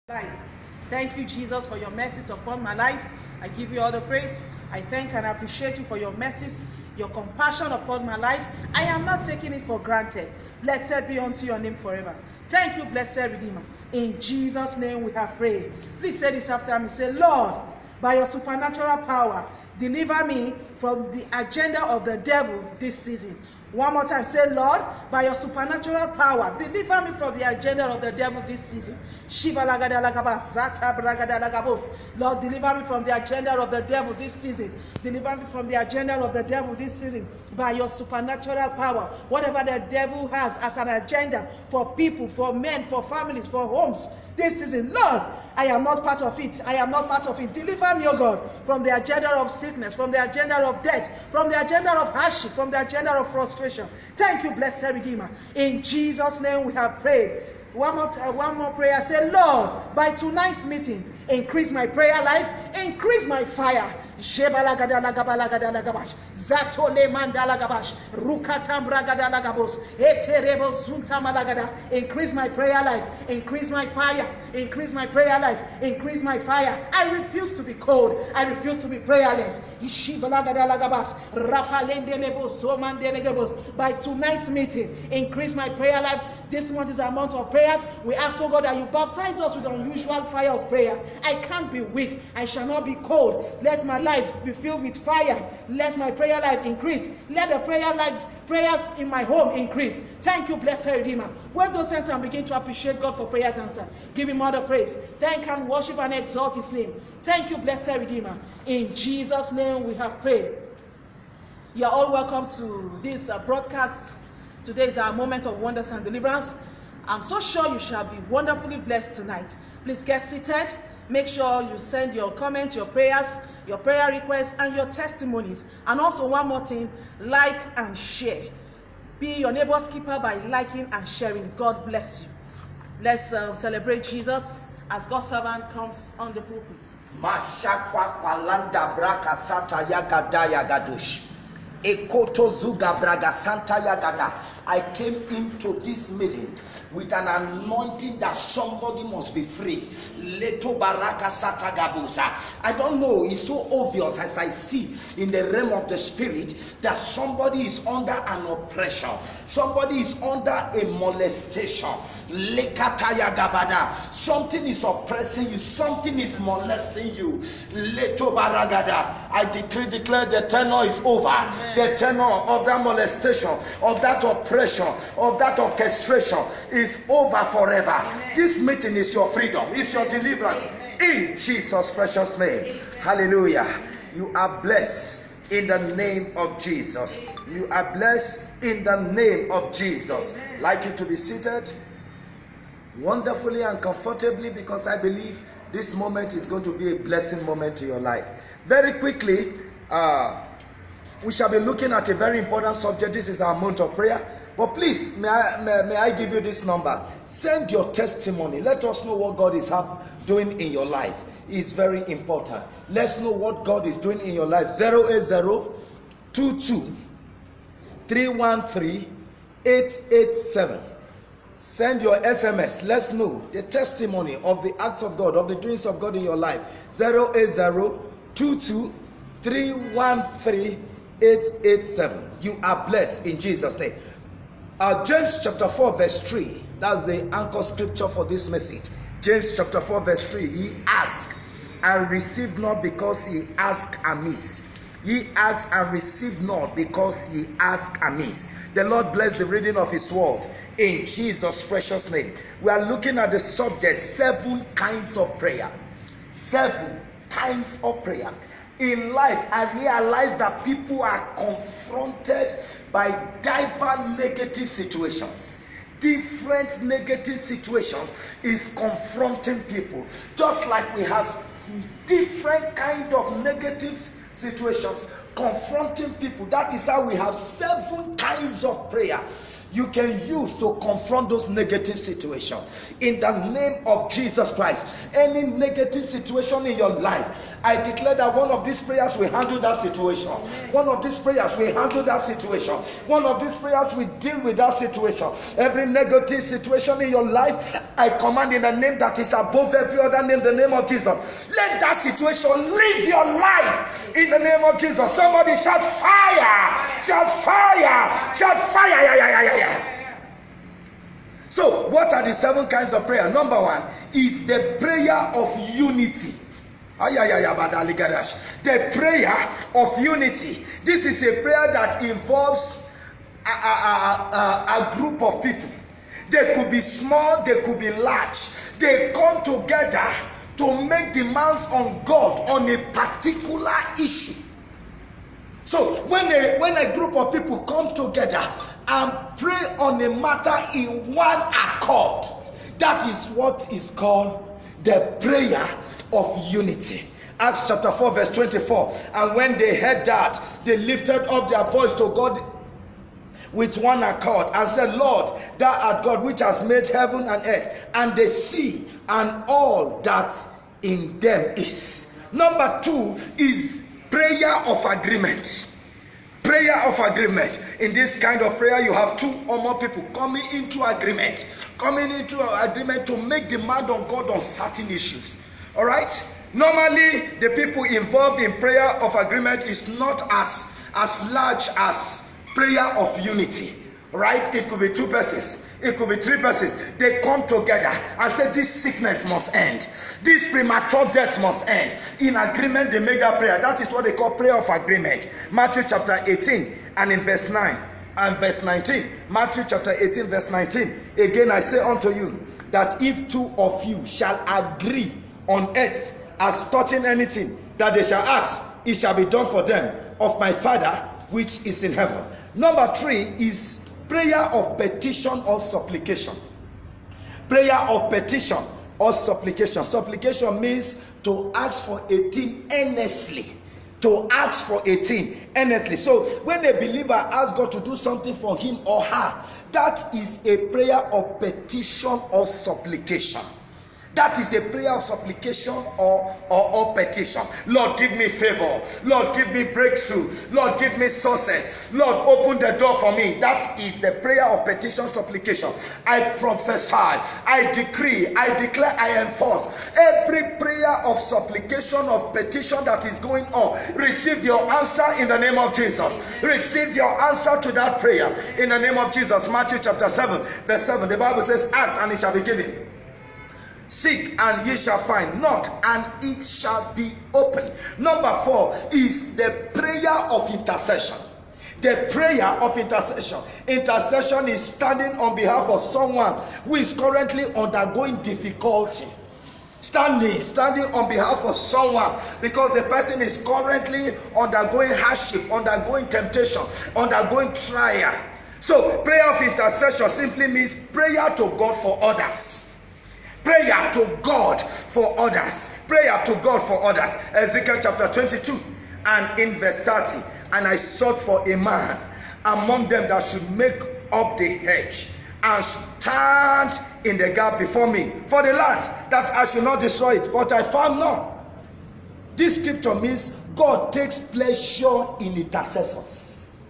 life. Thank you, Jesus, for your mercies upon my life. I give you all the praise. I thank and appreciate you for your mercies, your compassion upon my life. I am not taking it for granted. Blessed be unto your name forever. Thank you, blessed Redeemer. In Jesus' name we have prayed. Please say this after me. Say, Lord, by your supernatural power, deliver me from the agenda of the devil this season. One more time, say, Lord, by your supernatural power, deliver me from the agenda of the devil this season. Lord, deliver me from the agenda of the devil this season. Deliver me from the agenda of the devil this season. By your supernatural power, whatever the devil has as an agenda for people, for men, for families, for homes this season, Lord, I am not part of it. I am not part of it. Deliver me, O God, from the agenda of sickness, from the agenda of death, from the agenda of hardship, from the agenda of frustration. Thank you, blessed Redeemer. In Jesus' name we have prayed. One more prayer. Say, Lord, by tonight's meeting, increase my prayer life, increase my fire. Increase my prayer life, increase my fire, increase my prayer life, increase my fire. I refuse to be cold. I refuse to be prayerless. By tonight's meeting, increase my prayer life. This month is a month of prayers. We ask, oh God, that you baptize us with unusual fire of prayer. I can't be weak. I shall not be cold. Let my life be filled with fire. Let my prayer life increase. Let the prayers in my home increase. Thank you, blessed Redeemer. Wave those hands and begin to appreciate God for prayers answered. Give him all the praise. Thank and worship and exalt his name. Thank you, blessed Redeemer. In Jesus' name we have prayed. You are all welcome to this broadcast. Today is our moment of wonders and deliverance. I'm so sure you shall be wonderfully blessed tonight. Please get seated. Make sure you send your comments, your prayers, your prayer requests, and your testimonies. And also one more thing, like and share. Be your neighbor's keeper by liking and sharing. God bless you. Let's celebrate Jesus as God's servant comes on the pulpit. Ekoto Zuga Braga Santa Yagada. I came into this meeting with an anointing that somebody must be free. Leto Baraka Sata Gabusa. I don't know, it's so obvious as I see in the realm of the spirit that somebody is under an oppression. Somebody is under a molestation. Lekata Yagabada. Something is oppressing you. Something is molesting you. Leto Baragada. I declare the tenor is over. Amen. The tenor of that molestation, of that oppression, of that orchestration is over forever. Amen. This meeting is your freedom, is your deliverance. Amen. In Jesus' precious name. Amen. Hallelujah. You are blessed in the name of Jesus. You are blessed in the name of Jesus. Amen. Like you to be seated wonderfully and comfortably, because I believe this moment is going to be a blessing moment to your life. Very quickly, we shall be looking at a very important subject. This is our month of prayer. But please, may I give you this number? Send your testimony. Let us know what God is doing in your life. It's very important. Let's know what God is doing in your life. 080-22-313-887. Send your SMS. Let's know the testimony of the acts of God, of the doings of God in your life. 080-22-313-887. You are blessed in Jesus' name. James chapter 4 verse 3. That's the anchor scripture for this message. James chapter 4 verse 3. Ye ask and receive not because ye ask amiss. Ye ask and receive not because ye ask amiss. The Lord bless the reading of his word in Jesus' precious name. We are looking at the subject, 7 kinds of prayer. 7 kinds of prayer. In life, I realize that people are confronted by diverse negative situations. Different negative situations is confronting people. Just like we have different kind of negative situations confronting people. That is how we have 7 kinds of prayer. you can use to confront those negative situations. In the name of Jesus Christ, any negative situation in your life, I declare that one of these prayers will handle that situation. One of these prayers will handle that situation. One of these prayers will deal with that situation. Every negative situation in your life, I command in the name that is above every other name, the name of Jesus. Let that situation leave your life in the name of Jesus. Somebody shout fire! Shout fire! Shout fire! Yeah. So, what are the 7 kinds of prayer? Number 1 is the prayer of unity. The prayer of unity. This is a prayer that involves a group of people. They could be small, they could be large. They come together to make demands on God on a particular issue. So when a group of people come together and pray on a matter in one accord, that is what is called the prayer of unity. Acts chapter 4 verse 24. And when they heard that, they lifted up their voice to God with one accord and said, Lord, thou art God which has made heaven and earth and the sea and all that in them is. Number 2 is prayer of agreement. Prayer of agreement. In this kind of prayer, you have 2 or more people coming into agreement to make demand on God on certain issues. All right. Normally, the people involved in prayer of agreement is not as large as prayer of unity. Right? It could be 2 persons. It could be 3 persons. They come together and say this sickness must end. This premature death must end. In agreement, they make that prayer. That is what they call prayer of agreement. Matthew chapter 18 and in verse 9 and verse 19. Matthew chapter 18 verse 19. Again I say unto you that if 2 of you shall agree on earth as touching anything that they shall ask, it shall be done for them of my Father which is in heaven. Number 3 is prayer of petition or supplication. Prayer of petition or supplication. Supplication means to ask for a thing earnestly. To ask for a thing earnestly. So when a believer asks God to do something for him or her, that is a prayer of petition or supplication. That is a prayer of supplication or petition. Lord, give me favor. Lord, give me breakthrough. Lord, give me success. Lord, open the door for me. That is the prayer of petition, supplication. I prophesy, I decree, I declare, I enforce. Every prayer of supplication, of petition that is going on, receive your answer in the name of Jesus. Receive your answer to that prayer in the name of Jesus. Matthew chapter 7, verse 7. The Bible says, ask and it shall be given. Seek and ye shall find. Knock and it shall be open. Number 4 is the prayer of intercession. The prayer of intercession. Intercession is standing on behalf of someone who is currently undergoing difficulty. Standing on behalf of someone because the person is currently undergoing hardship, undergoing temptation, undergoing trial. So prayer of intercession simply means prayer to God for others. Prayer to God for others. Prayer to God for others. Ezekiel chapter 22 and in verse 30. And I sought for a man among them that should make up the hedge and stand in the gap before me for the land, that I should not destroy it. But I found none. This scripture means God takes pleasure in intercessors.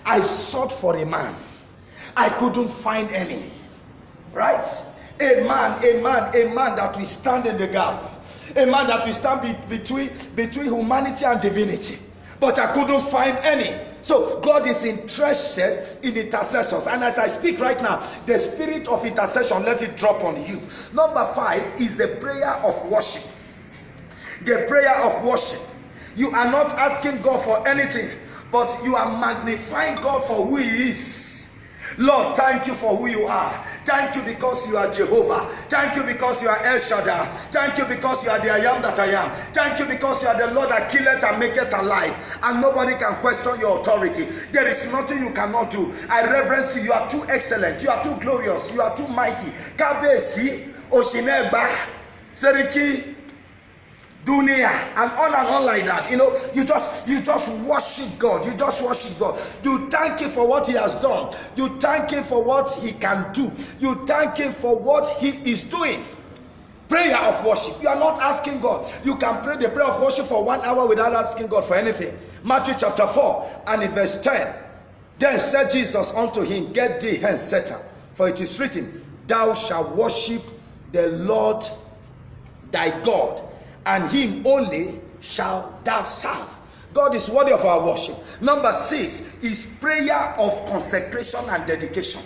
I sought for a man. I couldn't find any. Right? A man that will stand in the gap. A man that will stand between humanity and divinity. But I couldn't find any. So God is interested in intercessors. And as I speak right now, the spirit of intercession, let it drop on you. Number 5 is the prayer of worship. The prayer of worship. You are not asking God for anything, but you are magnifying God for who He is. Lord, thank you for who you are. Thank you because you are Jehovah. Thank you because you are El Shaddai. Thank you because you are the I am that I am. Thank you because you are the Lord that killeth and maketh alive. And nobody can question your authority. There is nothing you cannot do. I reverence you. You are too excellent. You are too glorious. You are too mighty. Kabesi, Oshineba, Seriki, dunia, and on like that. You know, you just worship God. You just worship God. You thank him for what he has done. You thank him for what he can do. You thank him for what he is doing. Prayer of worship. You are not asking God. You can pray the prayer of worship for 1 hour without asking God for anything. Matthew chapter 4 and in verse 10. Then said Jesus unto him, Get thee hence, Satan, for it is written, Thou shalt worship the Lord thy God, and him only shalt thou serve. God is worthy of our worship. Number 6 is prayer of consecration and dedication.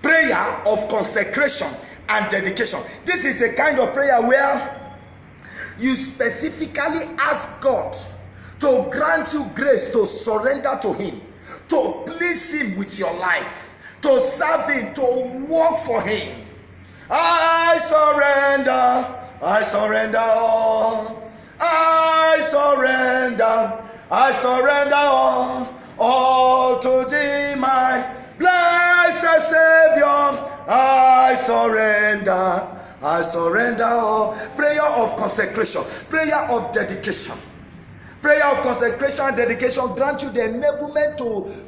Prayer of consecration and dedication. This is a kind of prayer where you specifically ask God to grant you grace to surrender to him, to please him with your life, to serve him, to work for him. I surrender all. I surrender all to thee, my blessed Savior. I surrender all. Prayer of consecration, prayer of dedication. Prayer of consecration and dedication grant you the enablement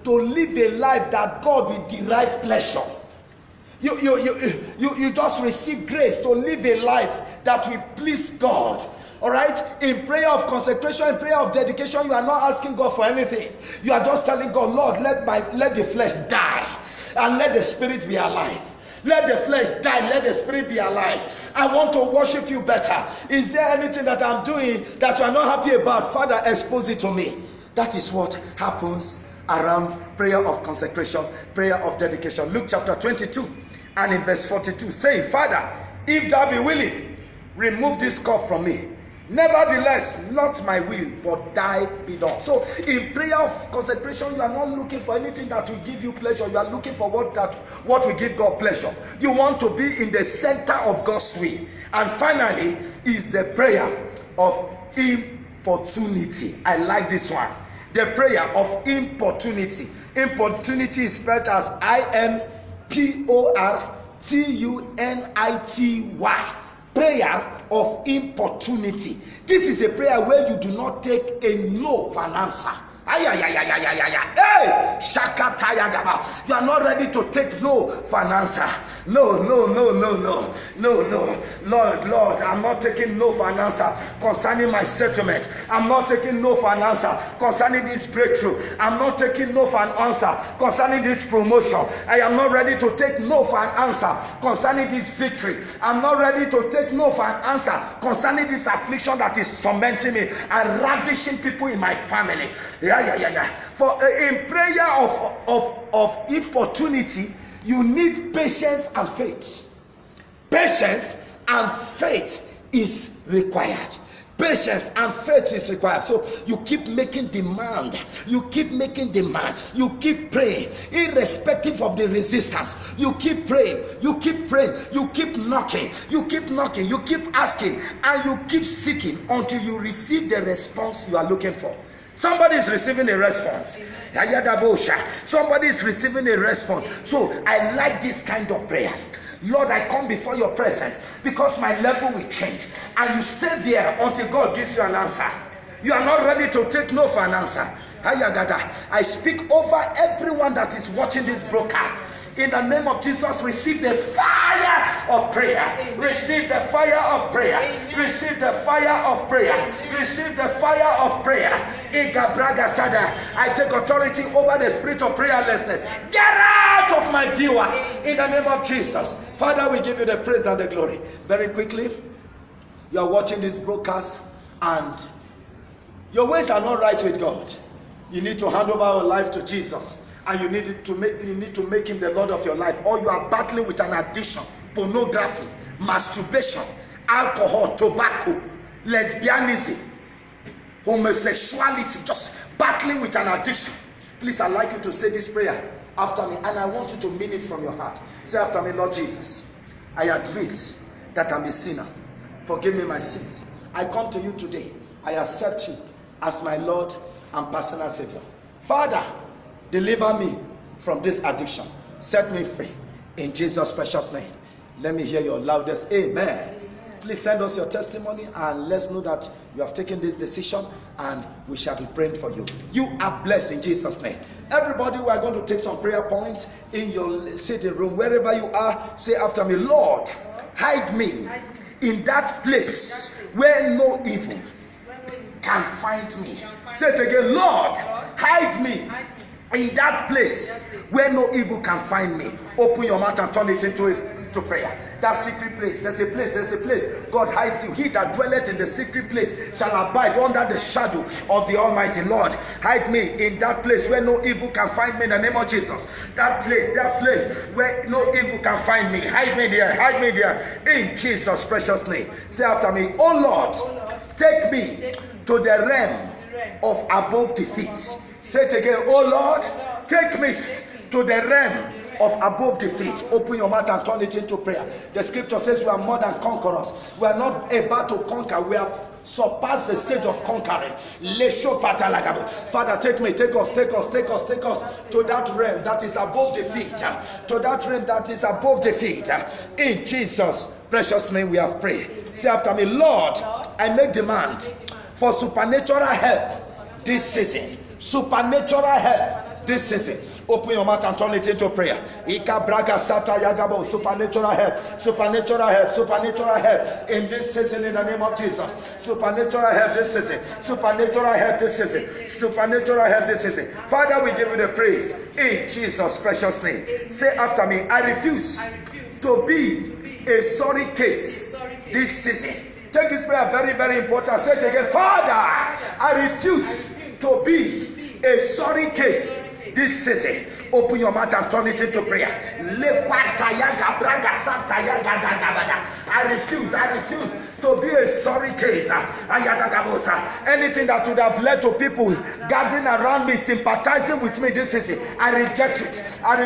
to live a life that God will derive pleasure. You just receive grace to live a life that will please God. All right? In prayer of consecration, in prayer of dedication, you are not asking God for anything. You are just telling God, Lord, let the flesh die and let the spirit be alive. Let the flesh die, let the spirit be alive. I want to worship you better. Is there anything that I'm doing that you are not happy about? Father, expose it to me. That is what happens around prayer of consecration, prayer of dedication. Luke chapter 22 and in verse 42, saying, Father, if thou be willing, remove this cup from me. Nevertheless, not my will, but thy be done. So, in prayer of consecration, you are not looking for anything that will give you pleasure. You are looking for what will give God pleasure. You want to be in the center of God's will. And finally, is the prayer of importunity. I like this one. The prayer of importunity. Importunity is spelled as IMPORTUNITY. Prayer of importunity. This is a prayer where you do not take a no for an answer. Hey, Shakataya Gaba. You are not ready to take no for an answer. No. Lord, I'm not taking no for an answer concerning my settlement. I'm not taking no for an answer concerning this breakthrough. I'm not taking no for an answer concerning this promotion. I am not ready to take no for an answer concerning this victory. I'm not ready to take no for an answer concerning this affliction that is tormenting me and ravishing people in my family. For in prayer of importunity, you need patience and faith. Patience and faith is required. Patience and faith is required. So you keep making demand. You keep making demand. You keep praying, irrespective of the resistance. You keep praying. You keep praying. You keep knocking. You keep knocking. You keep asking, and you keep seeking until you receive the response you are looking for. Somebody is receiving a response. Somebody is receiving a response. So I like this kind of prayer. Lord, I come before your presence because my level will change. And you stay there until God gives you an answer. You are not ready to take no for an answer. I speak over everyone that is watching this broadcast. In the name of Jesus, receive the fire of prayer. Receive the fire of prayer. Receive the fire of prayer. Receive the fire of prayer. I take authority over the spirit of prayerlessness. Get out of my viewers in the name of Jesus. Father, we give you the praise and the glory. Very quickly, you are watching this broadcast and your ways are not right with God. You need to hand over your life to Jesus, and you need to make him the Lord of your life. Or you are battling with an addiction, pornography, masturbation, alcohol, tobacco, lesbianism, homosexuality, just battling with an addiction. Please, I'd like you to say this prayer after me, and I want you to mean it from your heart. Say after me, Lord Jesus, I admit that I'm a sinner. Forgive me my sins. I come to you today. I accept you as my Lord and personal Savior. Father, deliver me from this addiction. Set me free. In Jesus' precious name. Let me hear your loudest amen. Please send us your testimony and let's know that you have taken this decision, and we shall be praying for you. You are blessed in Jesus' name. Everybody, we are going to take some prayer points in your sitting room. Wherever you are, say after me, Lord, hide me in that place where no evil can find me. Say it again, Lord, hide me in that place where no evil can find me. Open your mouth and turn it into prayer. That secret place, there's a place God hides you. He that dwelleth in the secret place shall abide under the shadow of the Almighty. Lord, hide me in that place where no evil can find me in the name of Jesus. That place where no evil can find me. Hide me there in Jesus' precious name. Say after me, oh Lord, take me to the realm of above defeat. Say it again, oh Lord, take me to the realm of above defeat. Open your mouth and turn it into prayer. The scripture says we are more than conquerors. We are not about to conquer. We have surpassed the stage of conquering. Father, take us to that realm that is above defeat. To that realm that is above defeat. In Jesus' precious name we have prayed. Say after me, Lord, I make demand for supernatural help this season. Supernatural help this season. Open your mouth and turn it into prayer. Supernatural help in this season in the name of Jesus. Supernatural help this season. Father, we give you the praise in Jesus' precious name. Say after me, I refuse to be a sorry case this season. Take this prayer very, very important. Say it again. Father, I refuse to be a sorry case this season. Open your mouth and turn it into prayer. I refuse to be a sorry case. Anything that would have led to people gathering around me, sympathizing with me this season, I reject it. I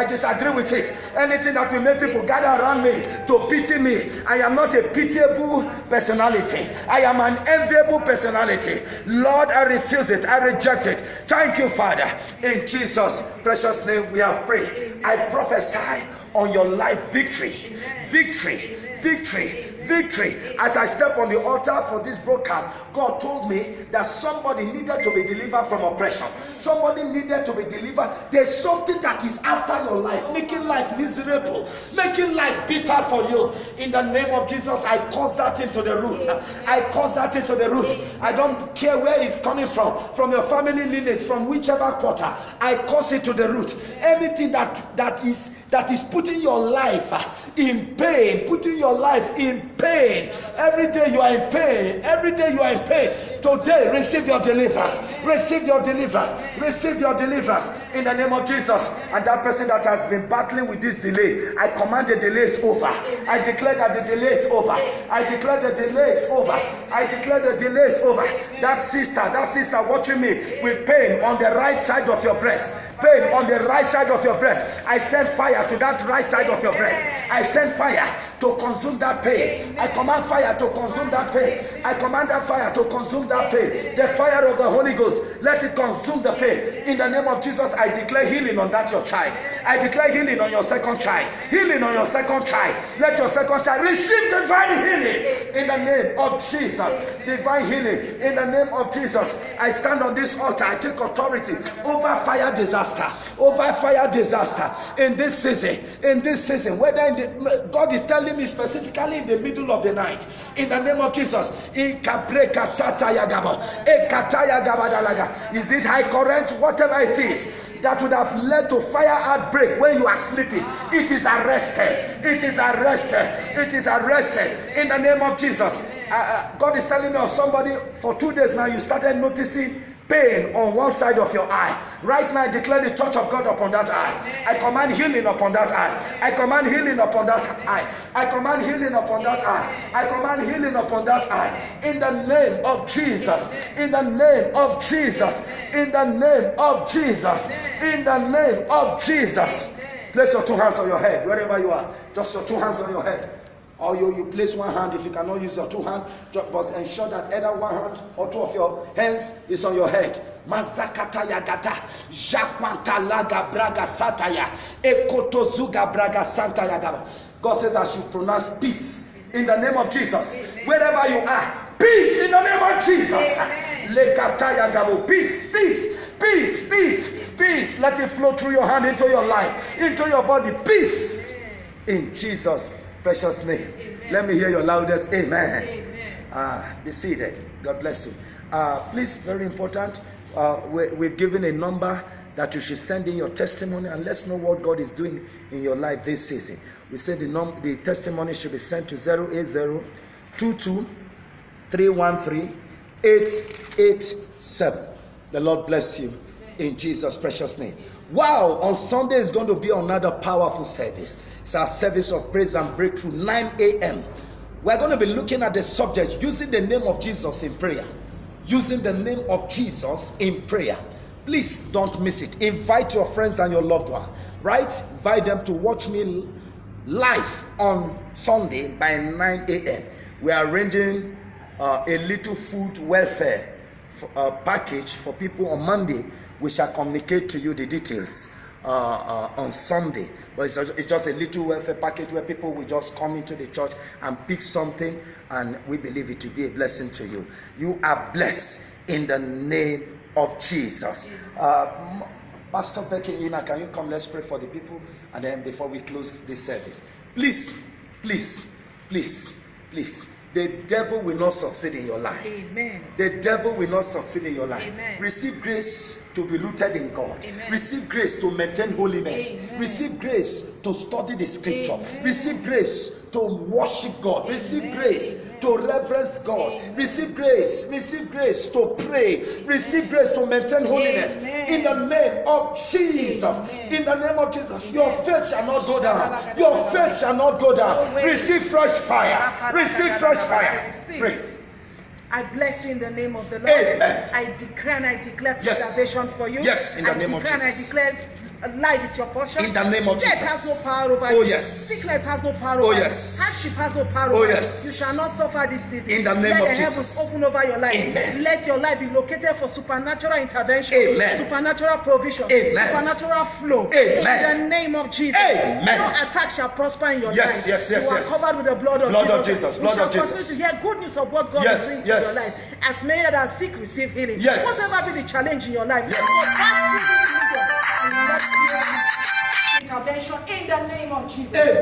disagree with it. Anything that will make people gather around me to pity me, I am not a pitiable personality. I am an enviable personality. Lord, I refuse it. I reject it. Thank you, Father. In Jesus' precious name we have prayed. I prophesy on your life victory. As I step on the altar for this broadcast, God told me that somebody needed to be delivered from oppression. Somebody needed to be delivered. There's something that is after your life, making life miserable, making life bitter for you. In the name of Jesus, I cause that into the root. I don't care where it's coming from your family lineage, from whichever quarter. I cause it to the root. Anything that is putting your life in pain, pain. Every day you are in pain. Today, receive your deliverance. In the name of Jesus. And that person that has been battling with this delay, I command the delay is over. I declare that the delay is over. That sister watching me with pain on the right side of your breast. I send fire to that right side of your breast. I send fire to consume that pain. I command fire to consume that pain. The fire of the Holy Ghost, let it consume the pain. In the name of Jesus, I declare healing on that your child. I declare healing on your second child. Let your second child receive divine healing in the name of Jesus. Divine healing in the name of Jesus. I stand on this altar. I take authority over fire disaster. In this season, whether God is telling me specifically in the middle of the night, in the name of Jesus. Is it high current? Whatever it is that would have led to fire outbreak when you are sleeping, it is arrested in the name of Jesus. God is telling me of somebody for 2 days now. You started noticing pain on one side of your eye. Right now, I declare the touch of God upon that eye. I command healing upon that eye. In the name of Jesus. Place your two hands on your head, wherever you are. Just your two hands on your head. Or you place one hand if you cannot use your two hands, but ensure that either one hand or two of your hands is on your head. Mazakata yagata, Jaquanta laga braga sataya, Ekotozuga braga santa yagaba. God says I should pronounce peace in the name of Jesus. Wherever you are, peace in the name of Jesus. Lekataya gabo. Peace, peace, peace, peace, peace. Let it flow through your hand into your life, into your body. Peace in Jesus' precious name. Let me hear your loudest amen. Be seated. God bless you. Please, very important. We've given a number that you should send in your testimony, and let's know what God is doing in your life this season. We said the testimony should be sent to 080-22-313-887. The Lord bless you in Jesus' precious name. Wow, on Sunday is going to be another powerful service. It's our service of praise and breakthrough, 9 a.m. We're going to be looking at the subject, using the name of Jesus in prayer. Using the name of Jesus in prayer. Please don't miss it. Invite your friends and your loved one. Right? Invite them to watch me live on Sunday by 9 a.m. We are arranging a little food welfare package for people on Monday. We shall communicate to you the details on Sunday. But it's just a little welfare package where people will just come into the church and pick something, and we believe it to be a blessing to you. You are blessed in the name of Jesus. Pastor Becky, can you come? Let's pray for the people, and then before we close this service, please, please, please, please. The devil will not succeed in your life. Amen. The devil will not succeed in your life. Amen. Receive grace to be rooted in God. Amen. Receive grace to maintain holiness. Amen. Receive grace to study the scripture. Amen. Receive grace to worship God. Amen. Receive grace Amen. to reverence God. Amen. Receive grace to pray. Receive grace to maintain holiness. Amen. In the name of Jesus. Amen. In the name of Jesus. Your faith shall not go down. Your faith shall not go down. Receive fresh fire. Receive fresh fire. Pray. I bless you in the name of the Lord. Amen. I declare and I declare Yes. preservation for you. Yes, in the name of Jesus. I declare life is your portion. In the name of Death Jesus. has no power over Oh, you. yes. Sickness has no power Oh, over yes. you. Hardship has no power Oh, over yes. you. You shall not suffer this season. In the name Let of the Jesus. heavens open over your life. Amen. Let your life be located for supernatural intervention. Amen. Supernatural provision. Amen. Supernatural flow. Amen. In the name of Jesus. Amen. No attack shall prosper in your Yes, life. yes, yes, You are yes. covered with the blood of Blood Jesus. of Jesus, You blood shall of continue Jesus. to hear good news of what God Yes, is doing yes. in your life. As many that are sick, receive healing. Yes. Whatever be the challenge in your life, Yes. God pass through this medium and let intervention in the name of Jesus. Amen.